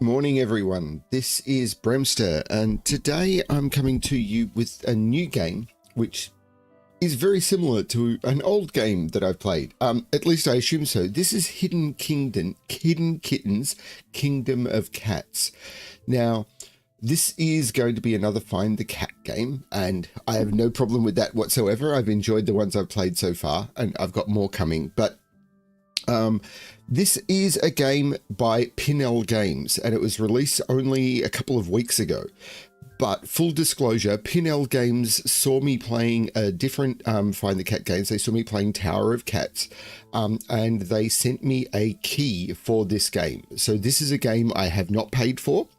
Morning everyone, this is Bremster and today I'm coming to you with a new game which is very similar to an old game that I've played. At least I assume so. This is Hidden Kittens, Kingdom of Cats. Now, this is going to be another Find the Cat game, and I have no problem with that whatsoever. I've enjoyed the ones I've played so far, and I've got more coming, but this is a game by Pinel Games, and it was released only a couple of weeks ago. But full disclosure, Pinel Games saw me playing a different Find the Cat games. They saw me playing Tower of Cats, and they sent me a key for this game. So this is a game I have not paid for.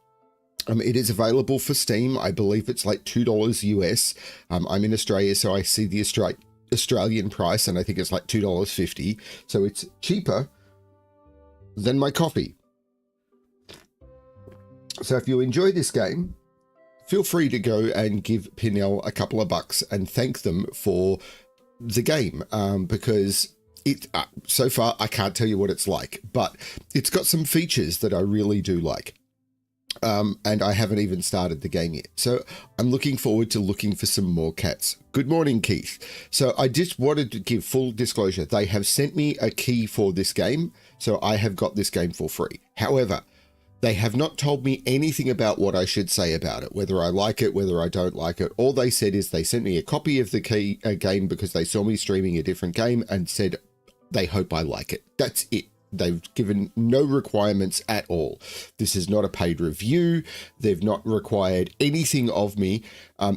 It is available for Steam. I believe it's like $2 US. I'm in Australia, so I see the Australian price, and I think it's like $2.50. So it's cheaper than my coffee. So if you enjoy this game, feel free to go and give Pinel a couple of bucks and thank them for the game, because it so far I can't tell you what it's like, but it's got some features that I really do like. And I haven't even started the game yet. So I'm looking forward to looking for some more cats. Good morning, Keith. So I just wanted to give full disclosure. They have sent me a key for this game, so I have got this game for free. However, they have not told me anything about what I should say about it, whether I like it, whether I don't like it. All they said is they sent me a copy of the game because they saw me streaming a different game and said they hope I like it. That's it. They've given no requirements at all. This is not a paid review. They've not required anything of me.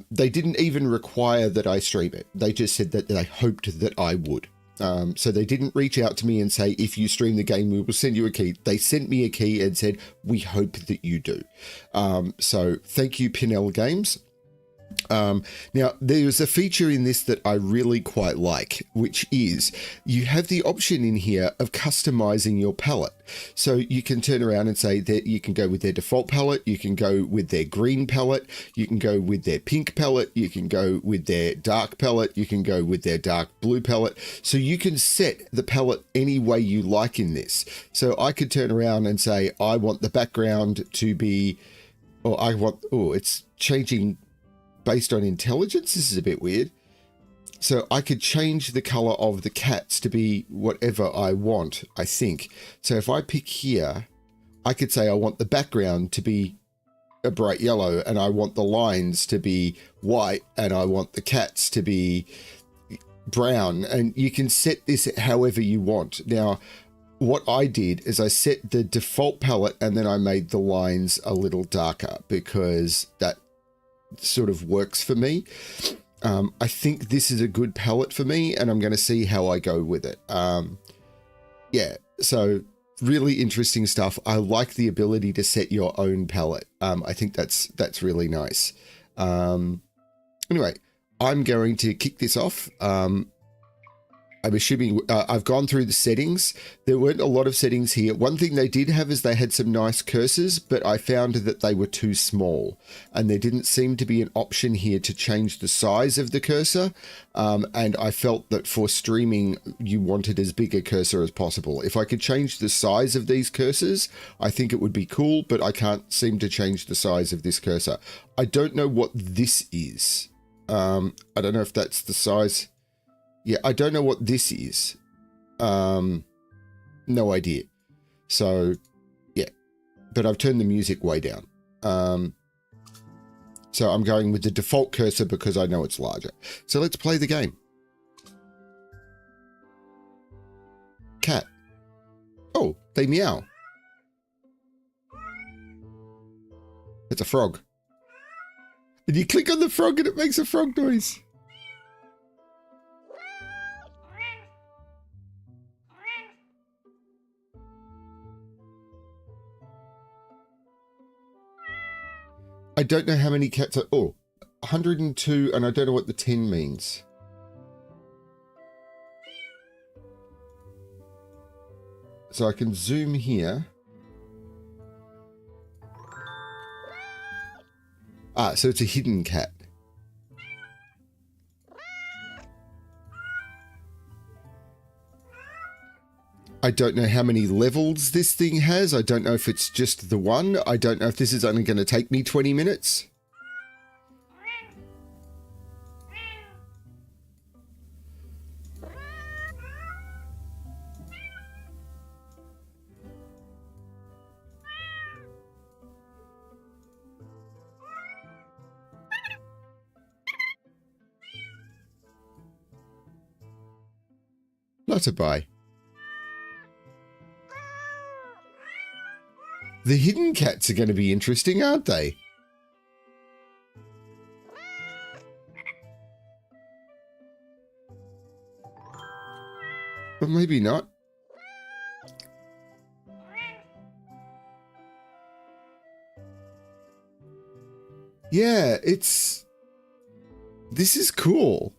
They didn't even require that I stream it. They just said that they hoped that I would. So they didn't reach out to me and say, if you stream the game, we will send you a key. They sent me a key and said, we hope that you do. So thank you, Pinel Games. Now, there's a feature in this that I really quite like, which is you have the option in here of customizing your palette. So you can turn around and say that you can go with their default palette, you can go with their green palette, you can go with their pink palette, you can go with their dark palette, you can go with their dark blue palette. So you can set the palette any way you like in this. So I could turn around and say, I want the background to be, or I want, oh, it's changing based on intelligence. This is a bit weird. So I could change the color of the cats to be whatever I want, I think. So if I pick here, I could say I want the background to be a bright yellow, and I want the lines to be white, and I want the cats to be brown, and you can set this however you want. Now, what I did is I set the default palette and then I made the lines a little darker because that sort of works for me. I think this is a good palette for me, and I'm going to see how I go with it. Yeah, so really interesting stuff. I like the ability to set your own palette. I think that's really nice. Anyway, I'm going to kick this off. I'm assuming I've gone through the settings. There weren't a lot of settings here. One thing they did have is they had some nice cursors, but I found that they were too small, and there didn't seem to be an option here to change the size of the cursor. And I felt that for streaming, you wanted as big a cursor as possible. If I could change the size of these cursors, I think it would be cool, but I can't seem to change the size of this cursor. I don't know what this is. I don't know if that's the size. Yeah, I don't know what this is. No idea. So, yeah. But I've turned the music way down. So I'm going with the default cursor because I know it's larger. So let's play the game. Cat. Oh, they meow. It's a frog. And you click on the frog and it makes a frog noise. I don't know how many cats are. Oh, 102, and I don't know what the 10 means. So I can zoom here. Ah, so it's a hidden cat. I don't know how many levels this thing has. I don't know if it's just the one. I don't know if this is only going to take me 20 minutes. Not a buy. The hidden cats are going to be interesting, aren't they? But maybe not. Yeah, this is cool.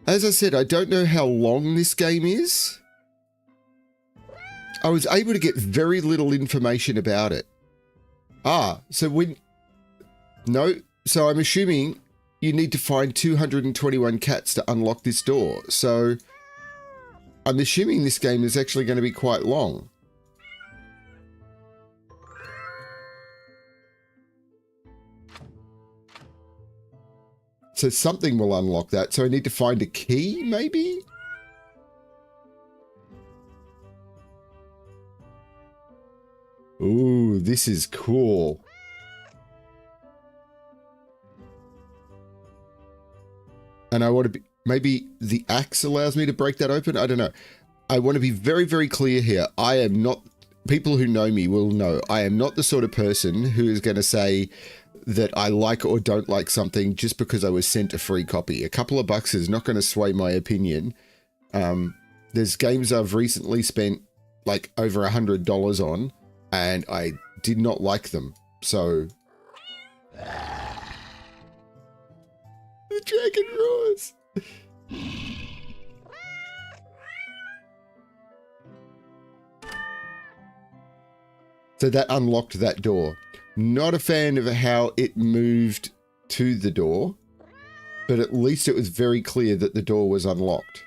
As I said, I don't know how long this game is. I was able to get very little information about it. So I'm assuming you need to find 221 cats to unlock this door. So I'm assuming this game is actually going to be quite long. So something will unlock that. So I need to find a key, maybe? Ooh, this is cool. And I want to be... Maybe the axe allows me to break that open? I don't know. I want to be very, very clear here. I am not... People who know me will know. I am not the sort of person who is going to say that I like or don't like something just because I was sent a free copy. A couple of bucks is not going to sway my opinion. There's games I've recently spent like over $100 on, and I did not like them. So the dragon roars. So that unlocked that door. Not a fan of how it moved to the door, but at least it was very clear that the door was unlocked.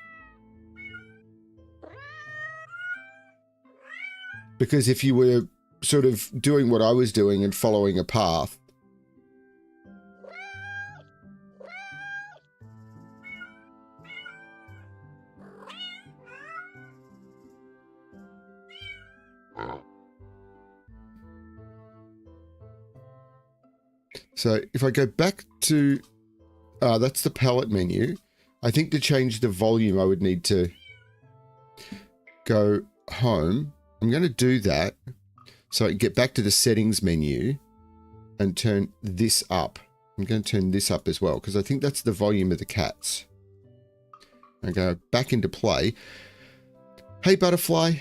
Because if you were sort of doing what I was doing and following a path, so if I go back to, that's the palette menu. I think to change the volume, I would need to go home. I'm going to do that so I can get back to the settings menu and turn this up. I'm going to turn this up as well because I think that's the volume of the cats. I go back into play. Hey, butterfly.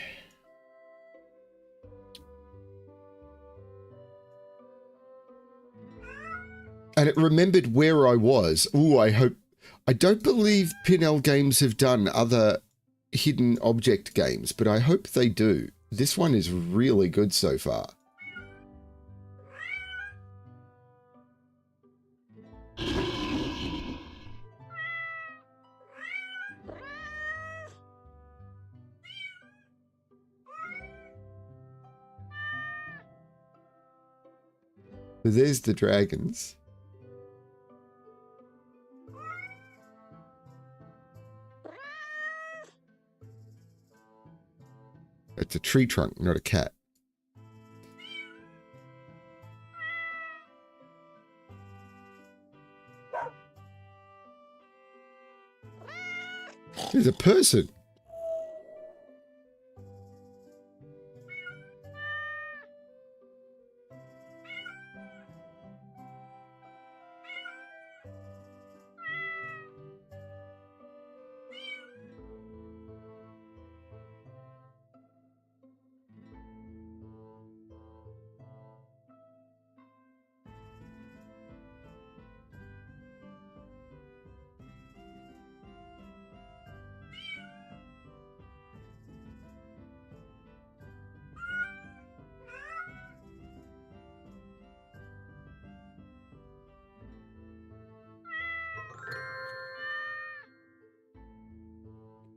And it remembered where I was. Ooh, I hope... I don't believe Pinel Games have done other hidden object games, but I hope they do. This one is really good so far. So there's the dragons. It's a tree trunk, not a cat. There's a person.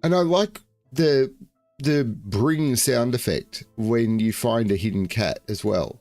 And I like the bring sound effect when you find a hidden cat as well.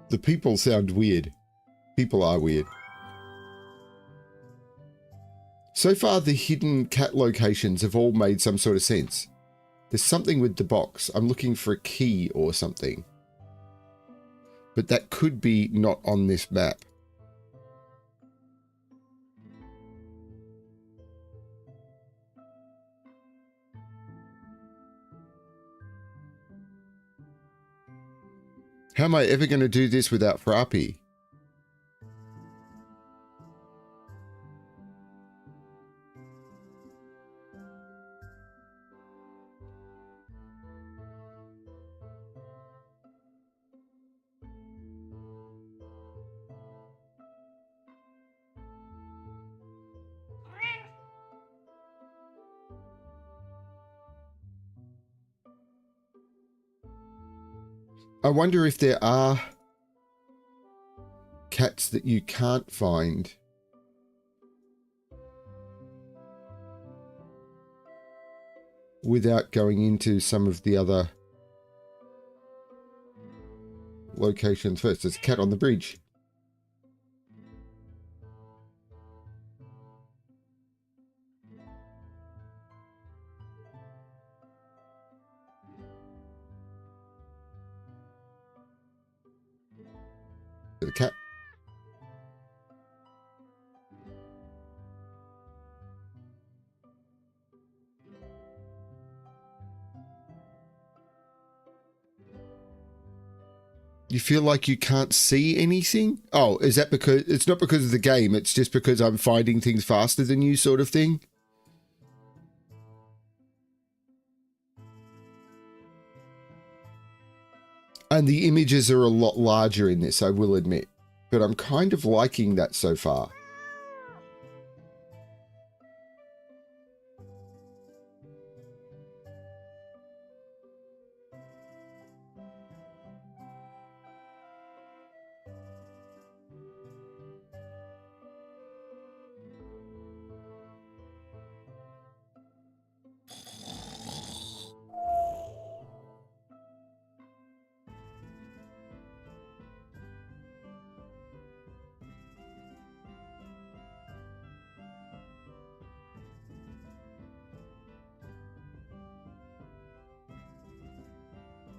The people sound weird. People are weird. So far, the hidden cat locations have all made some sort of sense. There's something with the box. I'm looking for a key or something. But that could be not on this map. How am I ever going to do this without Frappy? I wonder if there are cats that you can't find. Without going into some of the other locations first. There's a cat on the bridge. The cat. You feel like you can't see anything? Oh, is that because it's not because of the game, it's just because I'm finding things faster than you sort of thing? And the images are a lot larger in this, I will admit. But I'm kind of liking that so far.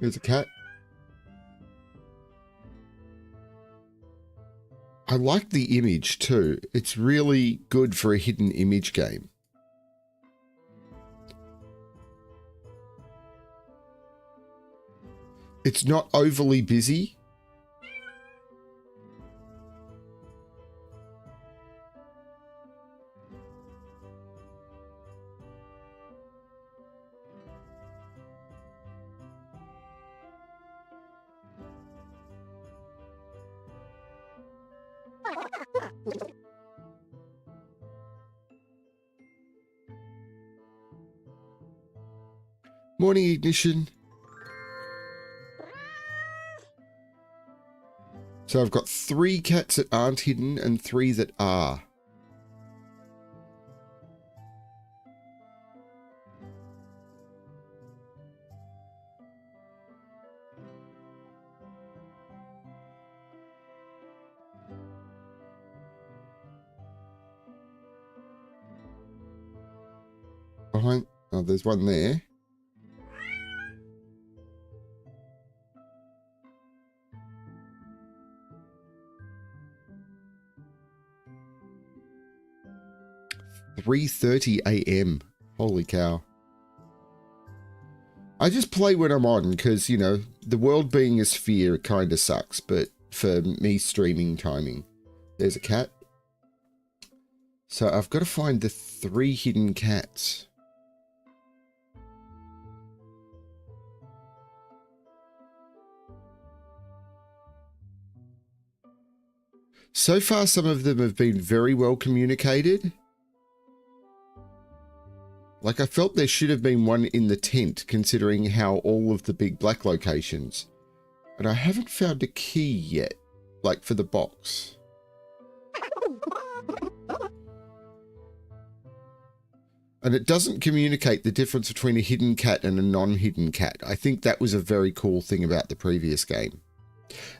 There's a cat. I like the image too. It's really good for a hidden image game. It's not overly busy. Morning, Ignition. So I've got 3 cats that aren't hidden and 3 that are. Behind, oh, there's one there. "3:30 a.m. Holy cow. I just play when I'm on because, you know, the world being a sphere kind of sucks, but for me streaming timing. There's a cat. So I've got to find the 3 hidden cats. So far, some of them have been very well communicated. Like, I felt there should have been one in the tent, considering how all of the big black locations. And I haven't found a key yet, like for the box. And it doesn't communicate the difference between a hidden cat and a non-hidden cat. I think that was a very cool thing about the previous game.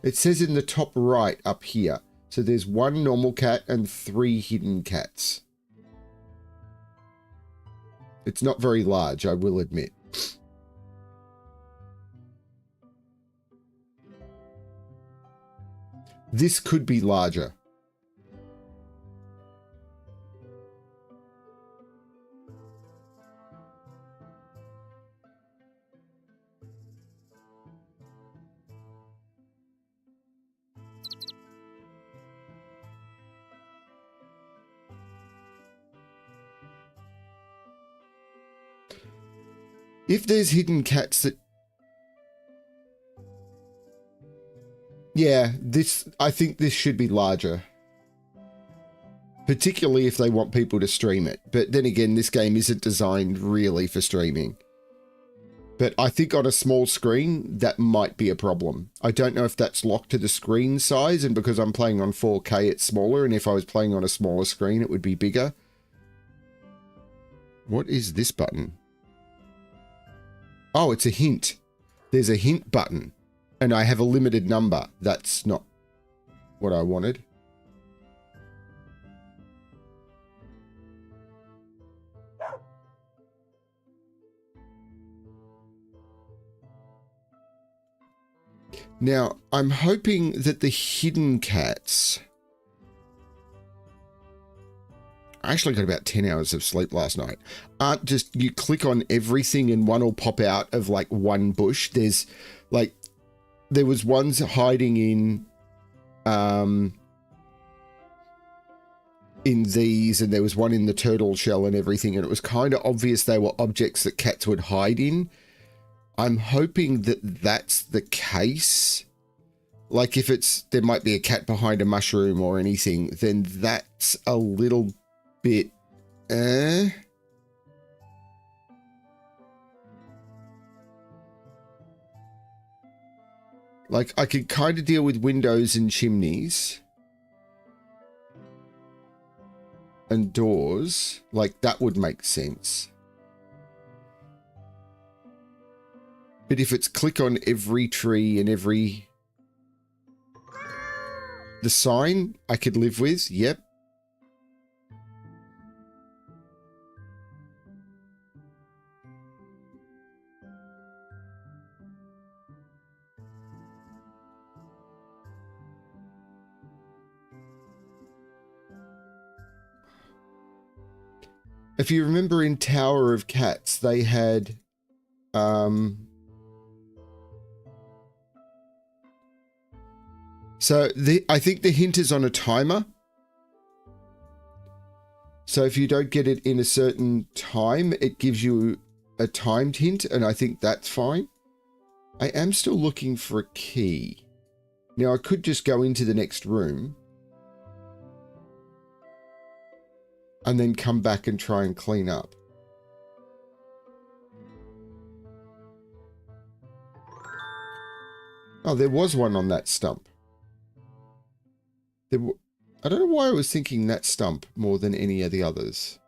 It says in the top right up here, so there's 1 normal cat and 3 hidden cats. It's not very large, I will admit. This could be larger. If there's hidden cats that... Yeah, I think this should be larger. Particularly if they want people to stream it. But then again, this game isn't designed really for streaming. But I think on a small screen, that might be a problem. I don't know if that's locked to the screen size, and because I'm playing on 4K, it's smaller, and if I was playing on a smaller screen, it would be bigger. What is this button? Oh, it's a hint. There's a hint button, and I have a limited number. That's not what I wanted. Now, I'm hoping that the hidden cats... I actually got about 10 hours of sleep last night. Aren't just, you click on everything and one will pop out of like one bush. There's like, there was ones hiding in these, and there was one in the turtle shell and everything. And it was kind of obvious they were objects that cats would hide in. I'm hoping that that's the case. Like if it's, there might be a cat behind a mushroom or anything, then that's a little bit, like I could kind of deal with windows and chimneys and doors, like that would make sense. But if it's click on every tree and every, the sign I could live with, yep. If you remember in Tower of Cats, they had, so I think the hint is on a timer. So if you don't get it in a certain time, it gives you a timed hint, and I think that's fine. I am still looking for a key. Now I could just go into the next room and then come back and try and clean up. Oh, there was one on that stump. I don't know why I was thinking that stump more than any of the others.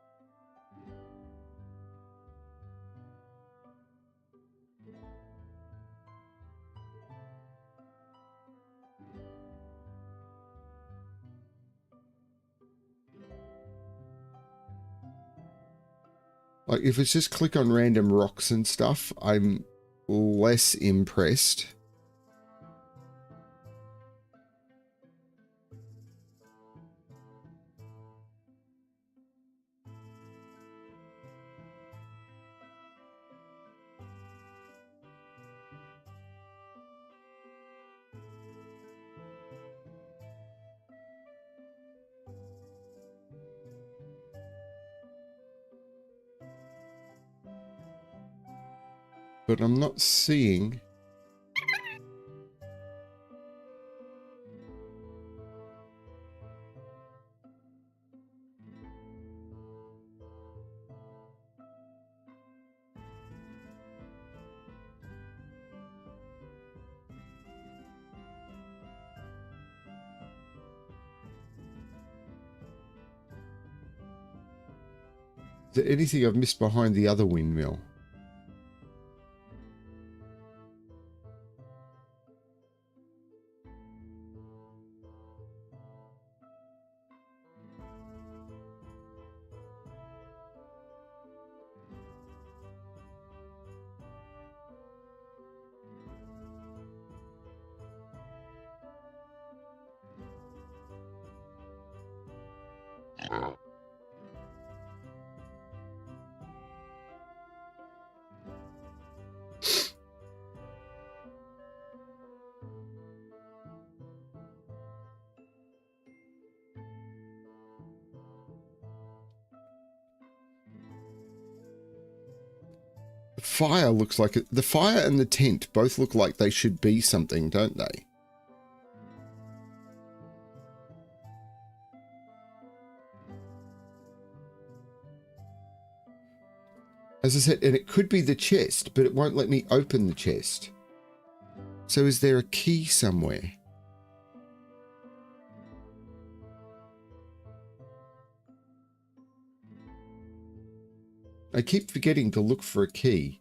Like, if it's just click on random rocks and stuff, I'm less impressed. but I'm not seeing... Is there anything I've missed behind the other windmill? Fire looks like it. The fire and the tent both look like they should be something, don't they? As I said, and it could be the chest, but it won't let me open the chest. So is there a key somewhere? I keep forgetting to look for a key.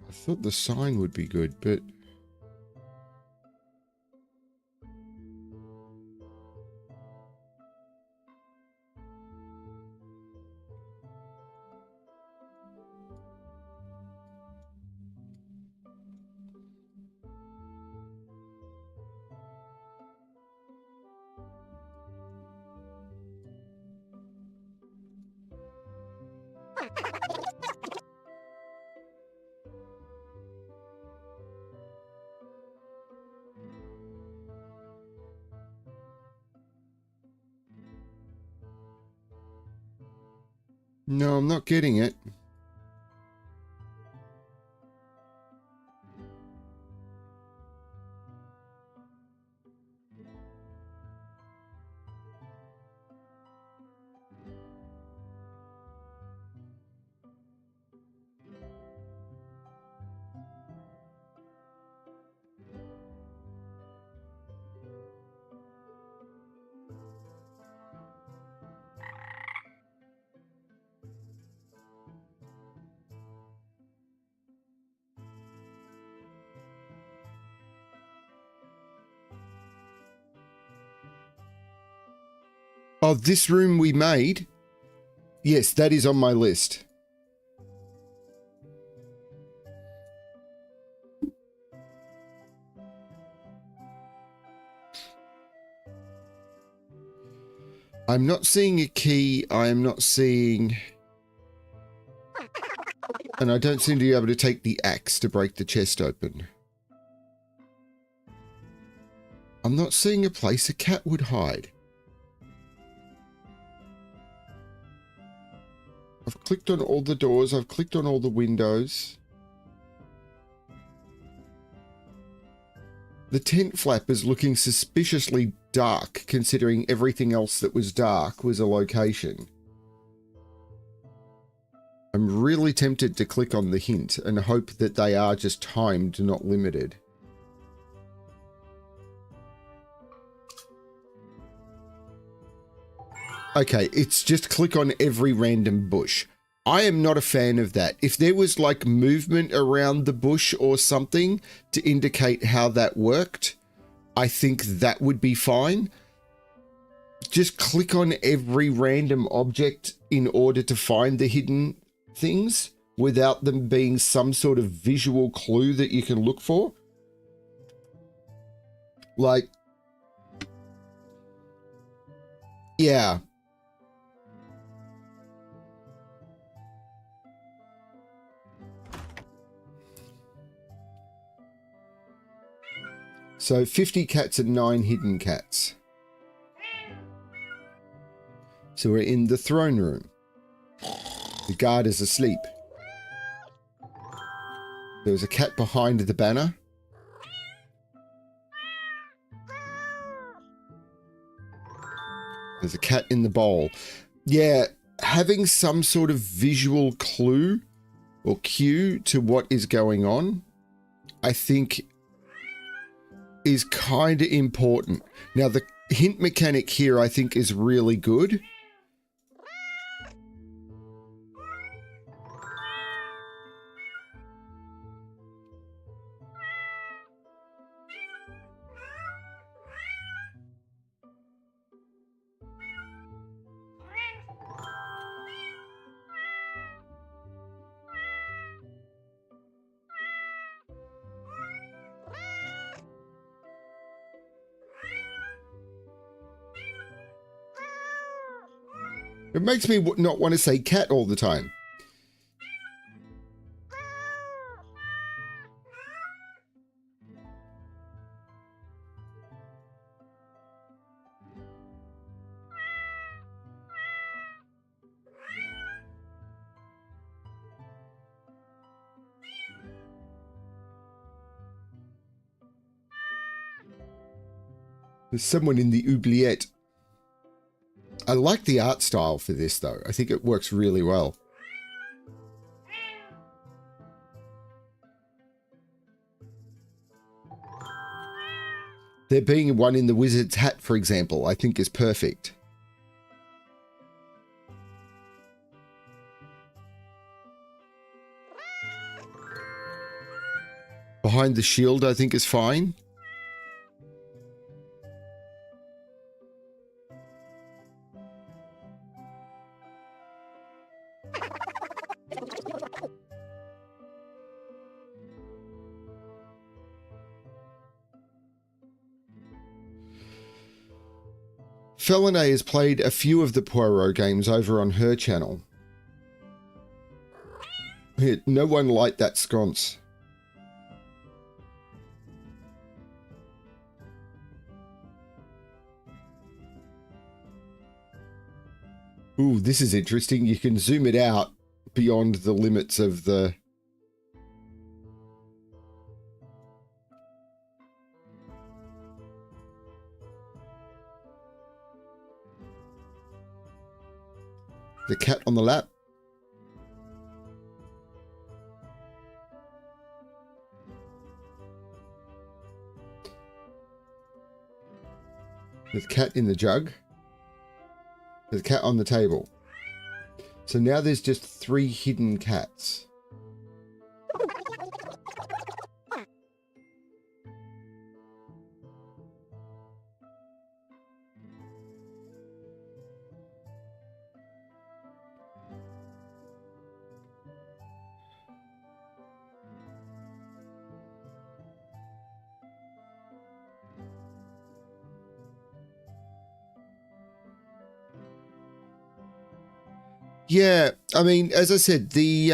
I thought the sign would be good, but... No, I'm not getting it. Oh, this room we made? Yes, that is on my list. I'm not seeing a key. I am not seeing... And I don't seem to be able to take the axe to break the chest open. I'm not seeing a place a cat would hide. I've clicked on all the doors. I've clicked on all the windows. The tent flap is looking suspiciously dark, considering everything else that was dark was a location. I'm really tempted to click on the hint and hope that they are just timed, not limited. Okay, it's just click on every random bush. I am not a fan of that. If there was like movement around the bush or something to indicate how that worked, I think that would be fine. Just click on every random object in order to find the hidden things without them being some sort of visual clue that you can look for. Like, yeah. So 50 cats and 9 hidden cats. So we're in the throne room. The guard is asleep. There's a cat behind the banner. There's a cat in the bowl. Yeah, having some sort of visual clue or cue to what is going on, I think is kind of important. Now, the hint mechanic here, I think, is really good. It makes me not want to say cat all the time. There's someone in the oubliette. I like the art style for this, though. I think it works really well. There being one in the wizard's hat, for example, I think is perfect. Behind the shield, I think is fine. Felinay has played a few of the Poirot games over on her channel. No one liked that sconce. Ooh, this is interesting. You can zoom it out beyond the limits of the... The cat on the lap. There's a cat in the jug. There's a cat on the table. So now there's just 3 hidden cats. Yeah, I mean, as I said, the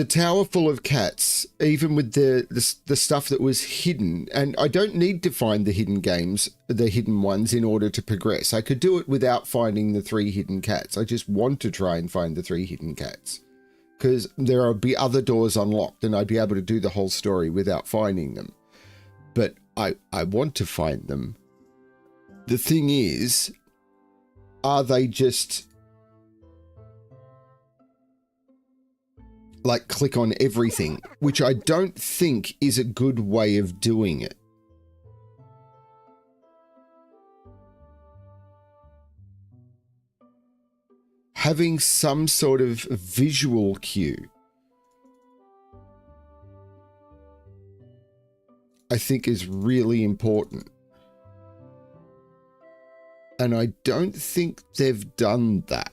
tower full of cats, even with the stuff that was hidden, and I don't need to find the hidden games, the hidden ones, in order to progress. I could do it without finding the 3 hidden cats. I just want to try and find the 3 hidden cats, because there will be other doors unlocked, and I'd be able to do the whole story without finding them. But I want to find them. The thing is, are they just like click on everything, which I don't think is a good way of doing it. Having some sort of visual cue, I think, is really important. And I don't think they've done that.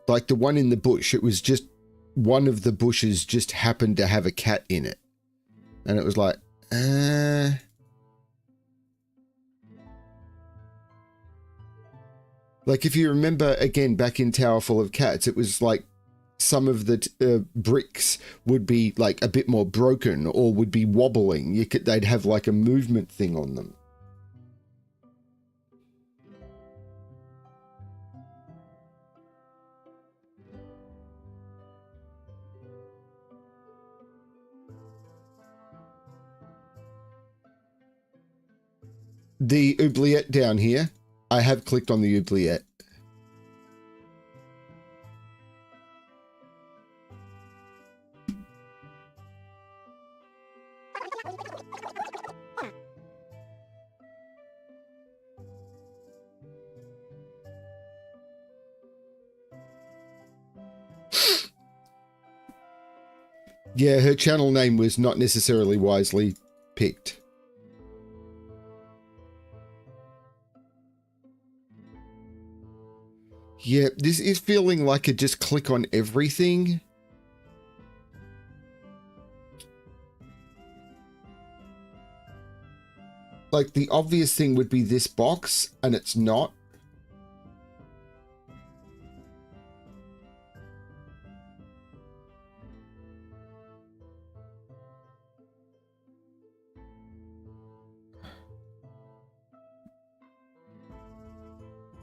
Like the one in the bush, it was just one of the bushes just happened to have a cat in it. And it was like, Like if you remember, again, back in Tower Full of Cats, it was like some of the bricks would be like a bit more broken or would be wobbling. They'd have like a movement thing on them. The oubliette down here, I have clicked on the oubliette. Yeah, her channel name was not necessarily wisely picked. Yeah, this is feeling like a just click on everything. Like the obvious thing would be this box, and it's not.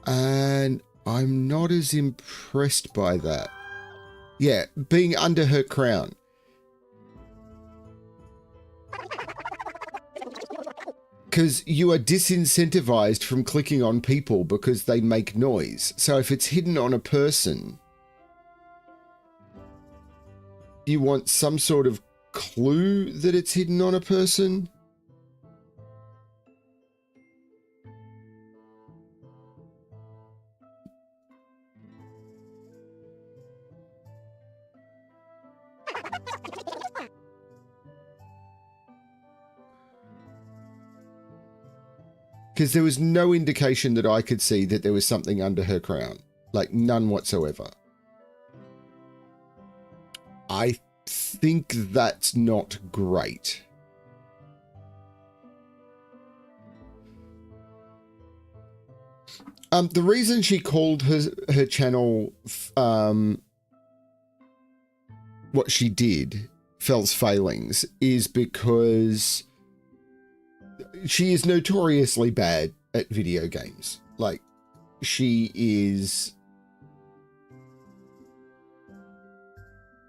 And I'm not as impressed by that. Yeah, being under her crown. Because you are disincentivized from clicking on people because they make noise. So if it's hidden on a person, you want some sort of clue that it's hidden on a person. Because there was no indication that I could see that there was something under her crown. Like, none whatsoever. I think that's not great. The reason she called her channel what she did, Fell's Failings, is because she is notoriously bad at video games. Like, she is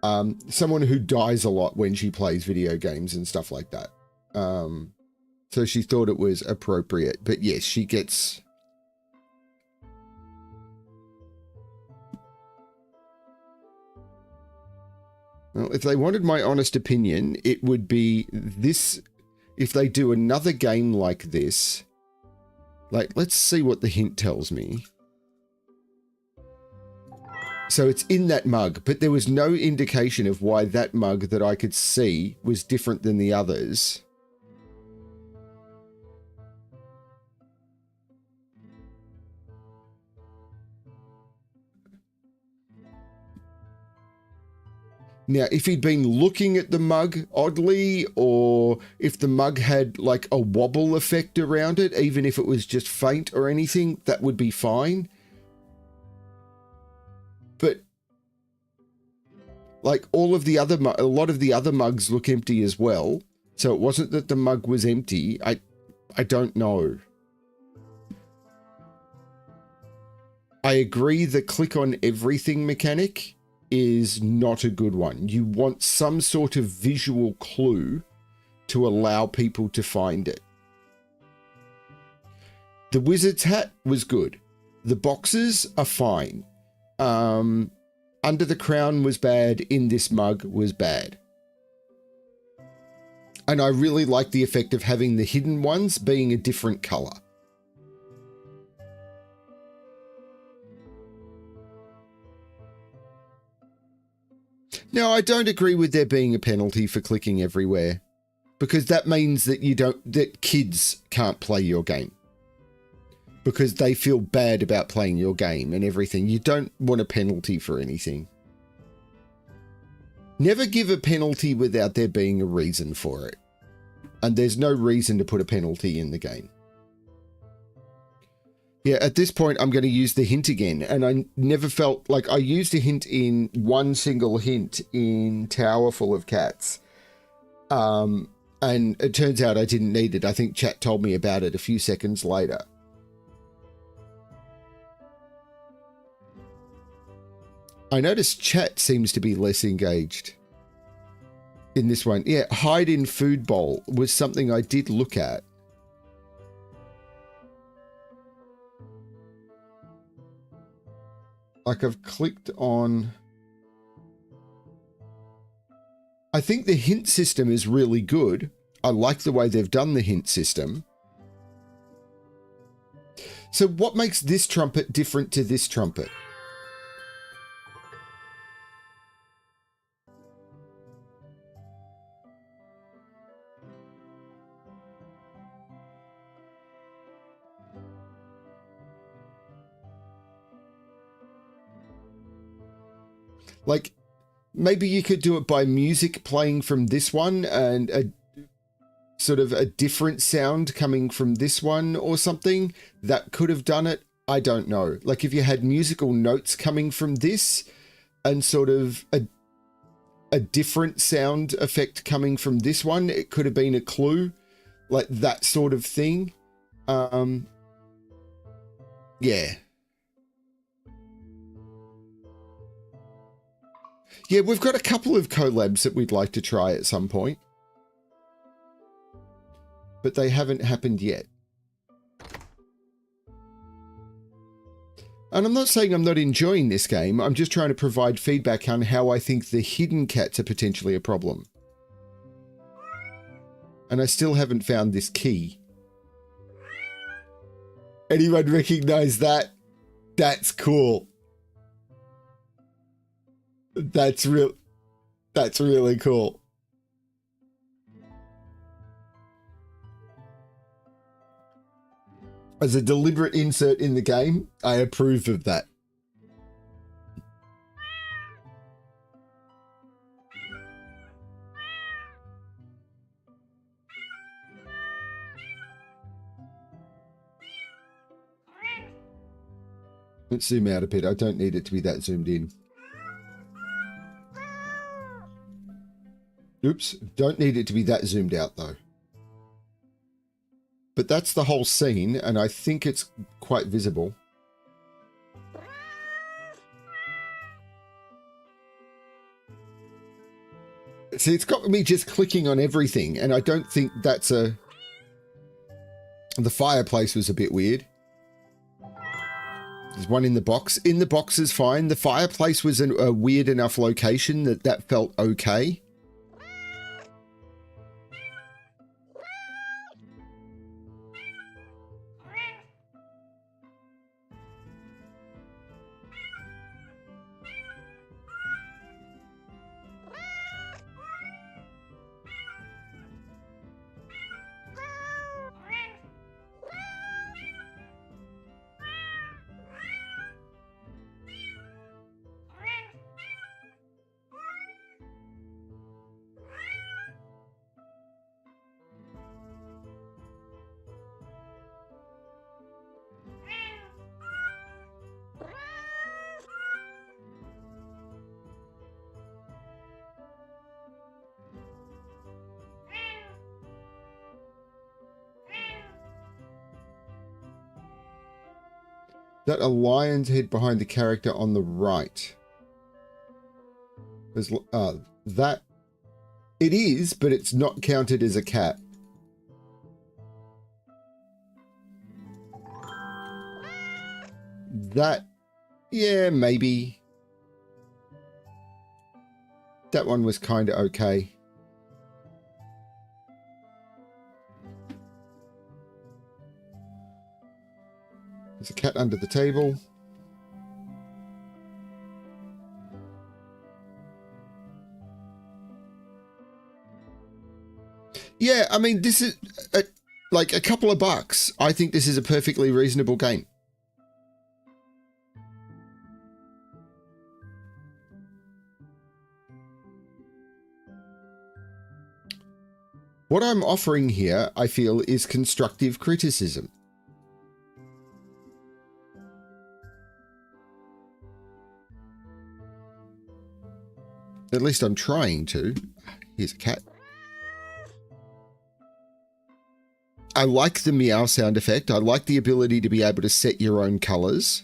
someone who dies a lot when she plays video games and stuff like that. So she thought it was appropriate. But yes, she gets... Well, if they wanted my honest opinion, it would be this... If they do another game like this, like, let's see what the hint tells me. So it's in that mug, but there was no indication of why that mug that I could see was different than the others. Now, if he'd been looking at the mug oddly, or if the mug had like a wobble effect around it, even if it was just faint or anything, that would be fine. But like a lot of the other mugs look empty as well. So it wasn't that the mug was empty. I don't know. I agree the click on everything mechanic is not a good one. You want some sort of visual clue to allow people to find it. The wizard's hat was good. The boxes are fine. Under the crown was bad. In this mug was bad. And I really like the effect of having the hidden ones being a different color. Now, I don't agree with there being a penalty for clicking everywhere, because that means that that kids can't play your game because they feel bad about playing your game and everything. You don't want a penalty for anything. Never give a penalty without there being a reason for it. And there's no reason to put a penalty in the game. Yeah, at this point, I'm going to use the hint again. And I never felt like I used a hint in one single hint in Tower Full of Cats. And it turns out I didn't need it. I think chat told me about it a few seconds later. I noticed chat seems to be less engaged in this one. Yeah, hide in food bowl was something I did look at. Like I've clicked on... I think the hint system is really good. I like the way they've done the hint system. So what makes this trumpet different to this trumpet? Like, maybe you could do it by music playing from this one and a sort of a different sound coming from this one or something that could have done it. I don't know. Like if you had musical notes coming from this and sort of a different sound effect coming from this one, it could have been a clue, like that sort of thing. Yeah. Yeah, we've got a couple of collabs that we'd like to try at some point, but they haven't happened yet. And I'm not saying I'm not enjoying this game. I'm just trying to provide feedback on how I think the hidden cats are potentially a problem. And I still haven't found this key. Anyone recognize that? That's cool. That's really cool. As a deliberate insert in the game, I approve of that. Let's zoom out a bit. I don't need it to be that zoomed in. Oops, don't need it to be that zoomed out though. But that's the whole scene, and I think it's quite visible. See, it's got me just clicking on everything, and I don't think that's a... The fireplace was a bit weird. There's one in the box. In the box is fine. The fireplace was a weird enough location that felt okay. That a lion's head behind the character on the right. There's, that... It is, but it's not counted as a cat. That... Yeah, maybe. That one was kind of okay. There's a cat under the table. Yeah, I mean, this is like a couple of bucks. I think this is a perfectly reasonable game. What I'm offering here, I feel, is constructive criticism. At least I'm trying to. Here's a cat. I like the meow sound effect. I like the ability to be able to set your own colors.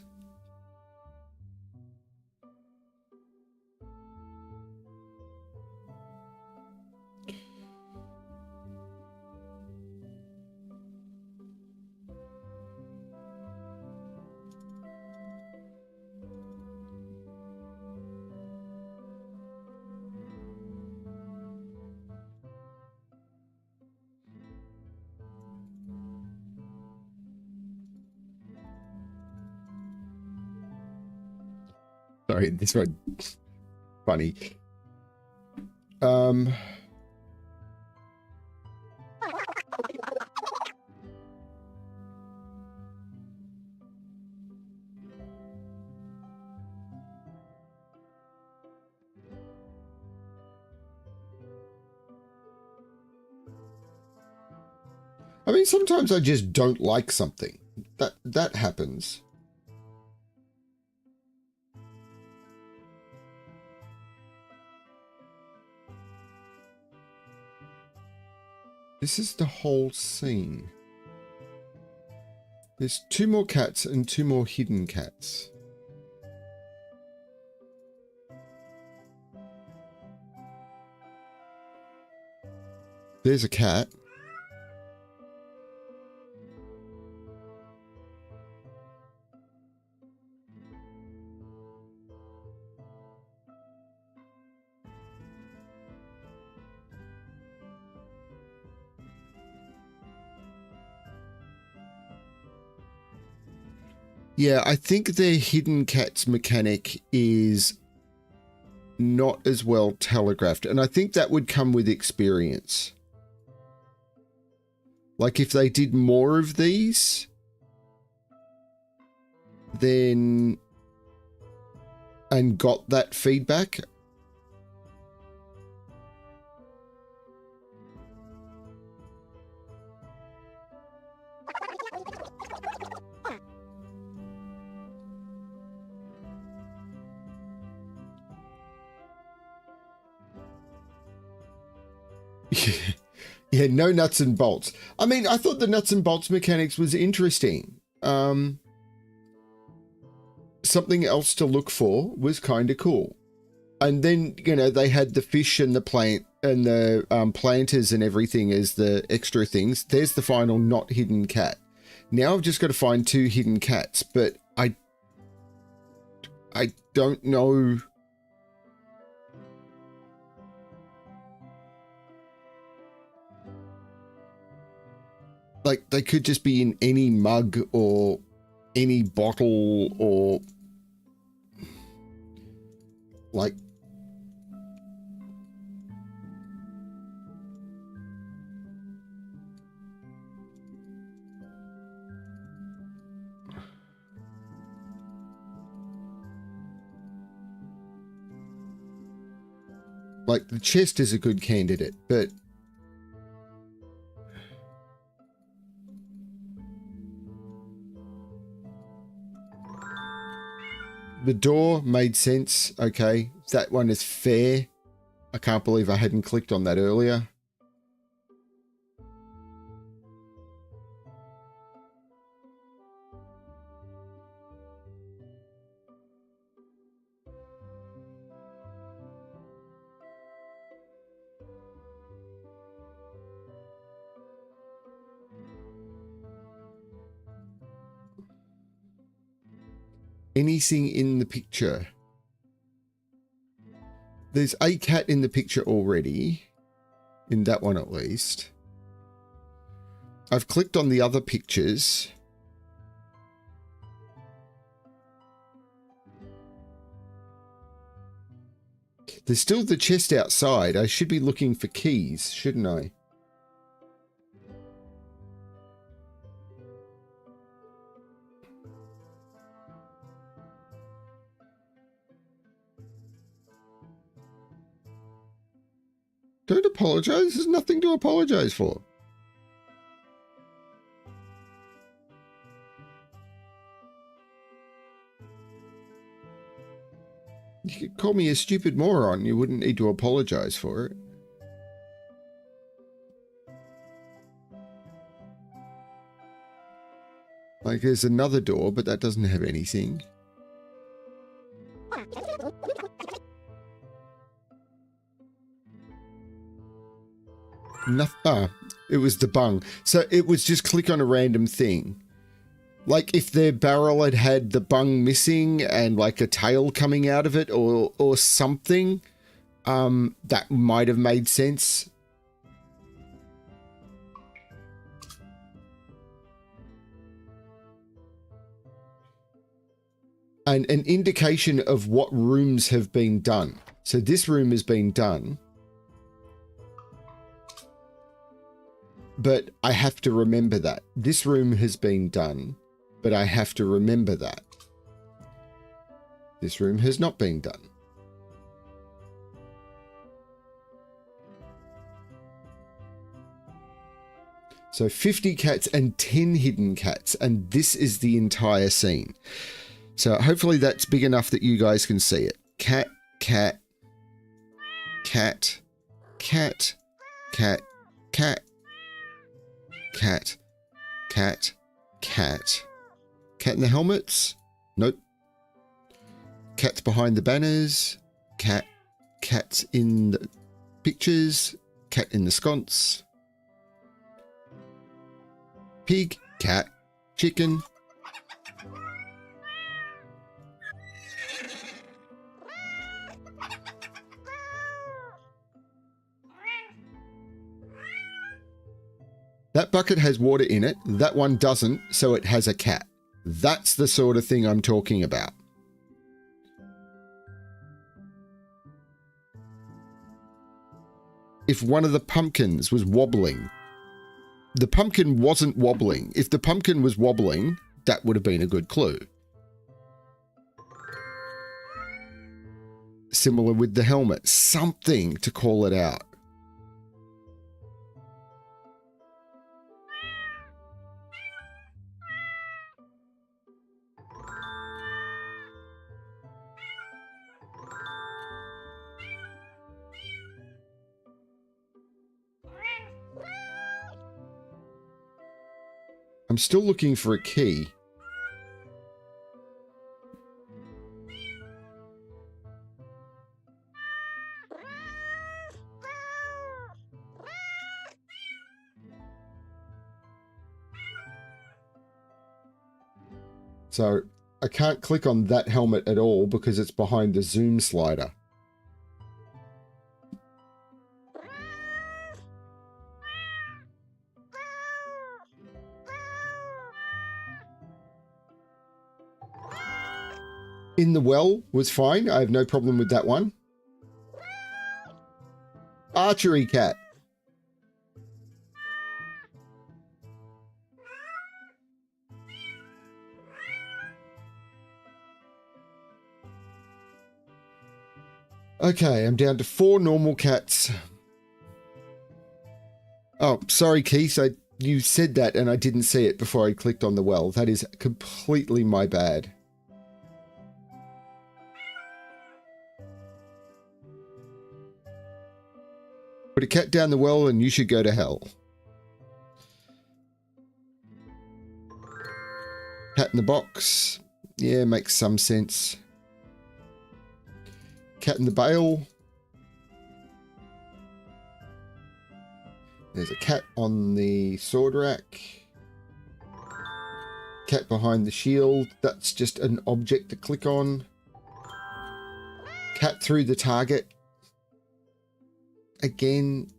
Sorry, this one funny. I mean, sometimes I just don't like something. That happens. This is the whole scene. There's 2 more cats and 2 more hidden cats. There's a cat. Yeah, I think the hidden cats mechanic is not as well telegraphed, and I think that would come with experience. Like if they did more of these, then and got that feedback. Yeah, no nuts and bolts. I mean, I thought the nuts and bolts mechanics was interesting. Something else to look for was kind of cool. And then, you know, they had the fish and the plant and the planters and everything as the extra things. There's the final not hidden cat. Now I've just got to find 2 hidden cats, but I don't know. Like, they could just be in any mug or any bottle or like the chest is a good candidate, but the door made sense. Okay, that one is fair. I can't believe I hadn't clicked on that earlier. Anything in the picture? There's a cat in the picture already. In that one at least. I've clicked on the other pictures. There's still the chest outside. I should be looking for keys, shouldn't I? Don't apologize. There's nothing to apologize for. You could call me a stupid moron. You wouldn't need to apologize for it. Like, there's another door, but that doesn't have anything. It was the bung. So it was just click on a random thing. Like if their barrel had had the bung missing and like a tail coming out of it or something, that might have made sense. And an indication of what rooms have been done. So this room has been done. But I have to remember that. This room has been done, but I have to remember that. This room has not been done. So 50 cats and 10 hidden cats, and this is the entire scene. So hopefully that's big enough that you guys can see it. Cat, cat, cat, cat, cat, cat. Cat, cat, cat. Cat in the helmets? Nope. Cats behind the banners. Cat, cats in the pictures. Cat in the sconce. Pig, cat, chicken. That bucket has water in it. That one doesn't, so it has a cat. That's the sort of thing I'm talking about. If one of the pumpkins was wobbling, the pumpkin wasn't wobbling. If the pumpkin was wobbling, that would have been a good clue. Similar with the helmet. Something to call it out. I'm still looking for a key. So I can't click on that helmet at all because it's behind the zoom slider. In the well was fine. I have no problem with that one. Archery cat. Okay, I'm down to 4 normal cats. Oh, sorry, Keith. You said that and I didn't see it before I clicked on the well. That is completely my bad. Put a cat down the well and you should go to hell. Cat in the box. Yeah, makes some sense. Cat in the bale. There's a cat on the sword rack. Cat behind the shield. That's just an object to click on. Cat through the target. Again.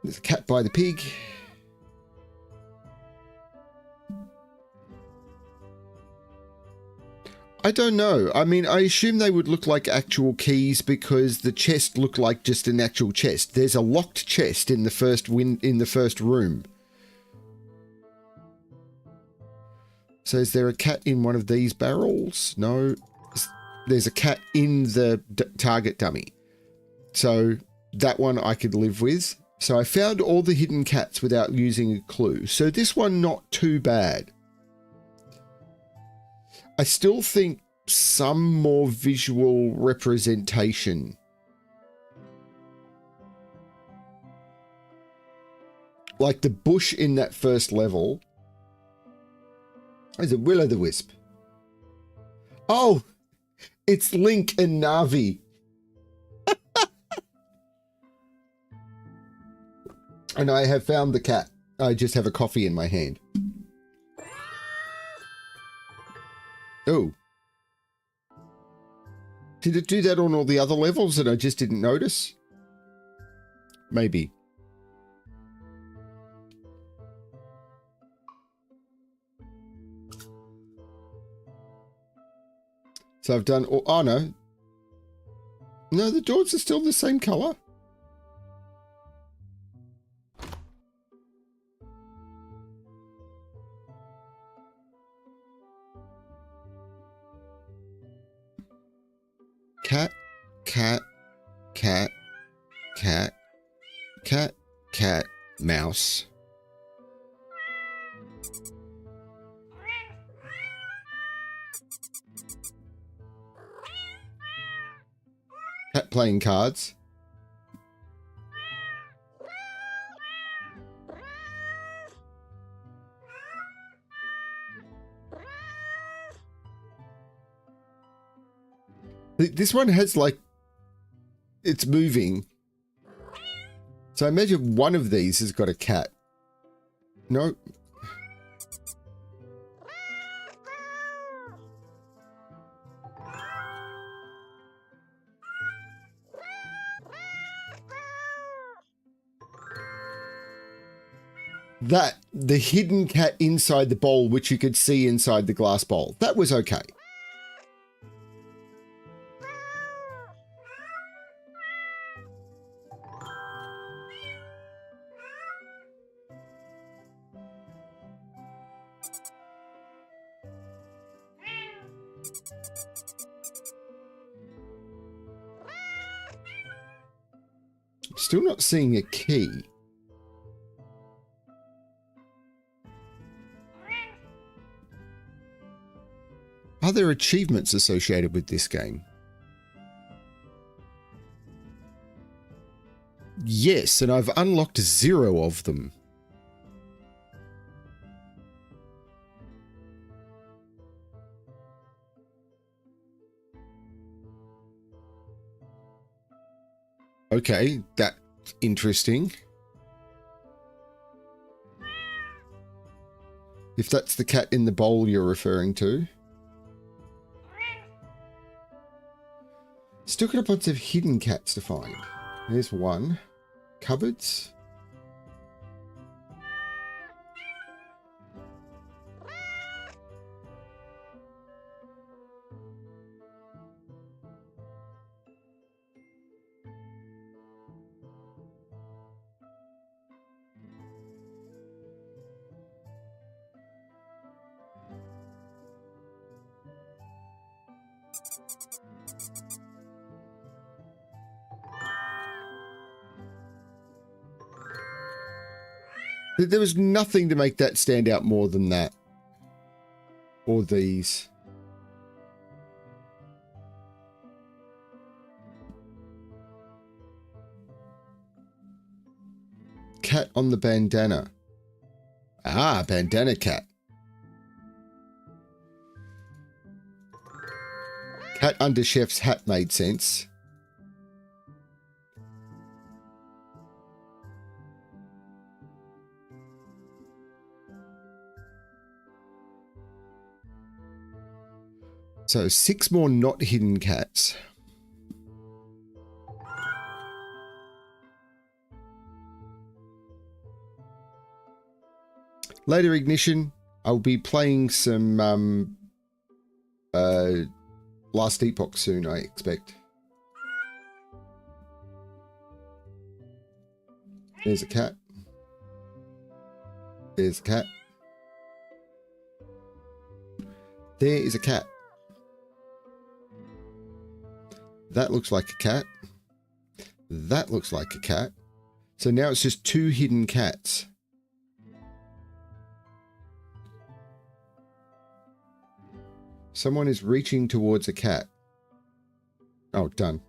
There's a cat by the pig. I don't know. I mean, I assume they would look like actual keys because the chest looked like just an actual chest. There's a locked chest in the first room. So is there a cat in one of these barrels? No. There's a cat in the target dummy. So that one I could live with. So I found all the hidden cats without using a clue. So this one, not too bad. I still think some more visual representation. Like the bush in that first level. Is it Will-o'-the-Wisp? Oh, it's Link and Navi. And I have found the cat. I just have a coffee in my hand. Oh. Did it do that on all the other levels and I just didn't notice? Maybe. So I've done... Oh, no. No, the doors are still the same colour. Cat, cat, cat, cat, cat, cat, mouse. Cat playing cards. This one has like, it's moving. So I imagine one of these has got a cat. No. That, the hidden cat inside the bowl, which you could see inside the glass bowl, that was okay. Still not seeing a key. Are there achievements associated with this game? Yes, and I've unlocked 0 of them. Okay, that's interesting. If that's the cat in the bowl you're referring to. Still got a bunch of hidden cats to find. There's one. Cupboards. There was nothing to make that stand out more than that. Or these. Cat on the bandana. Ah, bandana cat. Cat under chef's hat made sense. So 6 more not hidden cats. Later ignition, I'll be playing some Last Epoch soon, I expect. There's a cat. There's a cat. There is a cat. That looks like a cat. That looks like a cat. So now it's just 2 hidden cats. Someone is reaching towards a cat. Oh, done.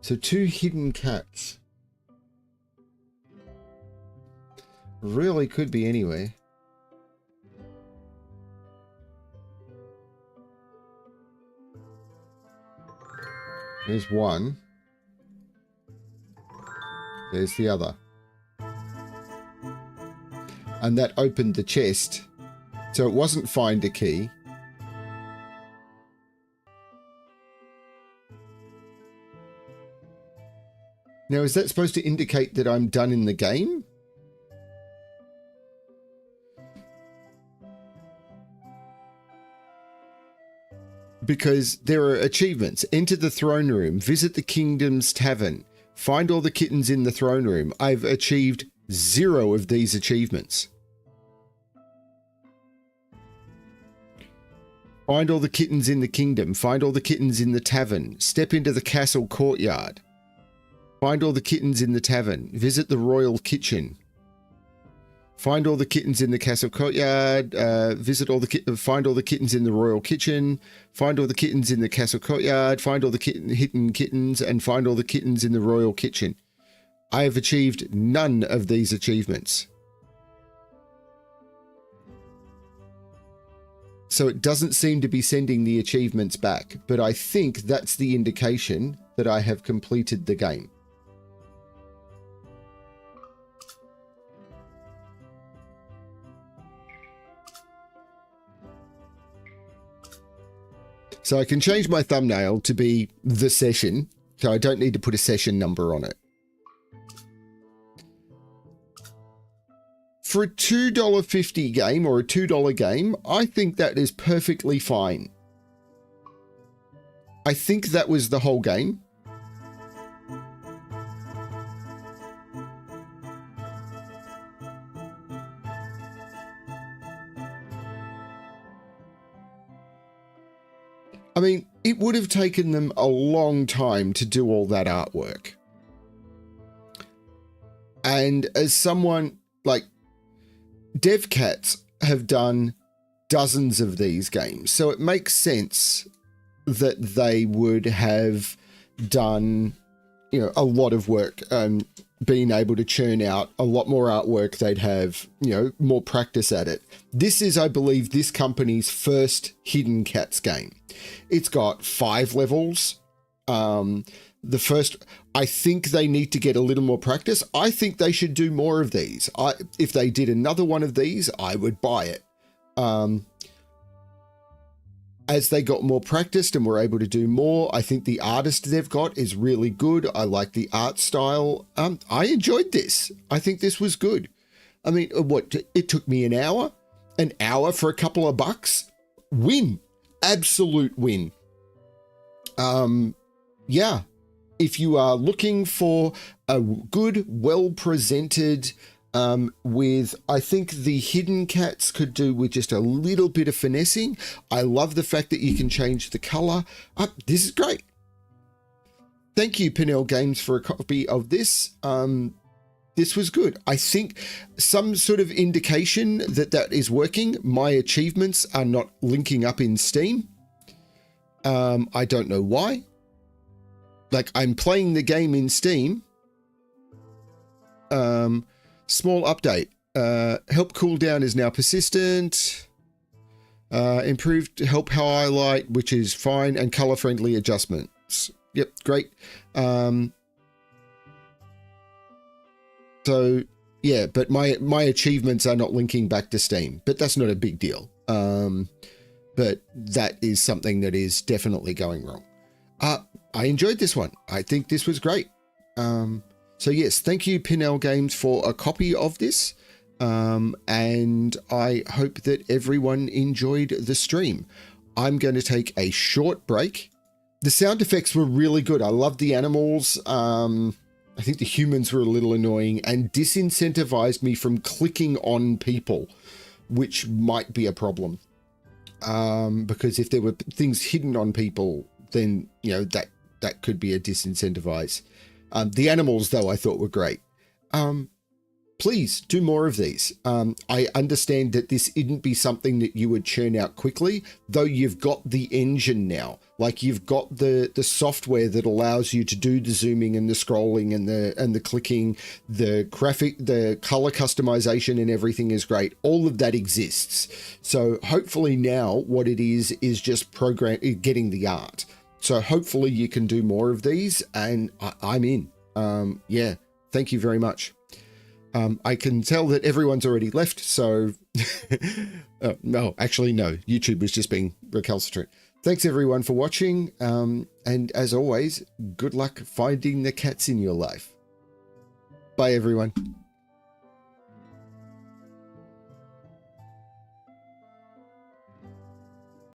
So 2 hidden cats. Really could be anywhere. There's one. There's the other. And that opened the chest. So it wasn't find a key. Now, is that supposed to indicate that I'm done in the game? Because there are achievements. Enter the throne room. Visit the kingdom's tavern. Find all the kittens in the throne room. I've achieved 0 of these achievements. Find all the kittens in the kingdom. Find all the kittens in the tavern. Step into the castle courtyard. Find all the kittens in the tavern. Visit the royal kitchen. Find all the kittens in the castle courtyard. Find all the kittens in the royal kitchen. Find all the kittens in the castle courtyard. Find all the hidden kittens, and find all the kittens in the royal kitchen. I have achieved none of these achievements. So it doesn't seem to be sending the achievements back, but I think that's the indication that I have completed the game. So I can change my thumbnail to be the session, so I don't need to put a session number on it. For a $2.50 game or a $2 game, I think that is perfectly fine. I think that was the whole game. I mean, it would have taken them a long time to do all that artwork. And as someone, like, DevCats have done dozens of these games, so it makes sense that they would have done, you know, a lot of work, being able to churn out a lot more artwork. They'd have, you know, more practice at it. This is, I believe, this company's first Hidden Cats game. It's got 5 levels. The first, I think they need to get a little more practice. I think they should do more of these. If they did another one of these, I would buy it. As they got more practiced and were able to do more, I think the artist they've got is really good. I like the art style. I enjoyed this. I think this was good. I mean, it took me an hour for a couple of bucks. Win. Absolute win. Yeah. If you are looking for a good, well-presented, with, I think the Hidden Cats could do with just a little bit of finessing. I love the fact that you can change the color. This is great. Thank you, Pinel Games, for a copy of this. This was good. I think some sort of indication that that is working. My achievements are not linking up in Steam. I don't know why. Like, I'm playing the game in Steam. Small update. Help cooldown is now persistent. Improved help highlight, which is fine, and color friendly adjustments. Yep, great. So yeah, but my achievements are not linking back to Steam, but that's not a big deal. But that is something that is definitely going wrong. I enjoyed this one. I think this was great. So yes, thank you, Pinel Games, for a copy of this. And I hope that everyone enjoyed the stream. I'm going to take a short break. The sound effects were really good. I loved the animals. I think the humans were a little annoying and disincentivized me from clicking on people, which might be a problem. Because if there were things hidden on people, then, you know, that that could be a disincentivize. The animals, though, I thought were great. Please do more of these. I understand that this wouldn't be something that you would churn out quickly, though you've got the engine now. Like, you've got the software that allows you to do the zooming and the scrolling and the clicking, the graphic, the color customization and everything is great. All of that exists. So hopefully now what it is just getting the art. So hopefully you can do more of these, and I'm in. Yeah, thank you very much. I can tell that everyone's already left, so no, actually, no. YouTube was just being recalcitrant. Thanks, everyone, for watching. And as always, good luck finding the cats in your life. Bye, everyone.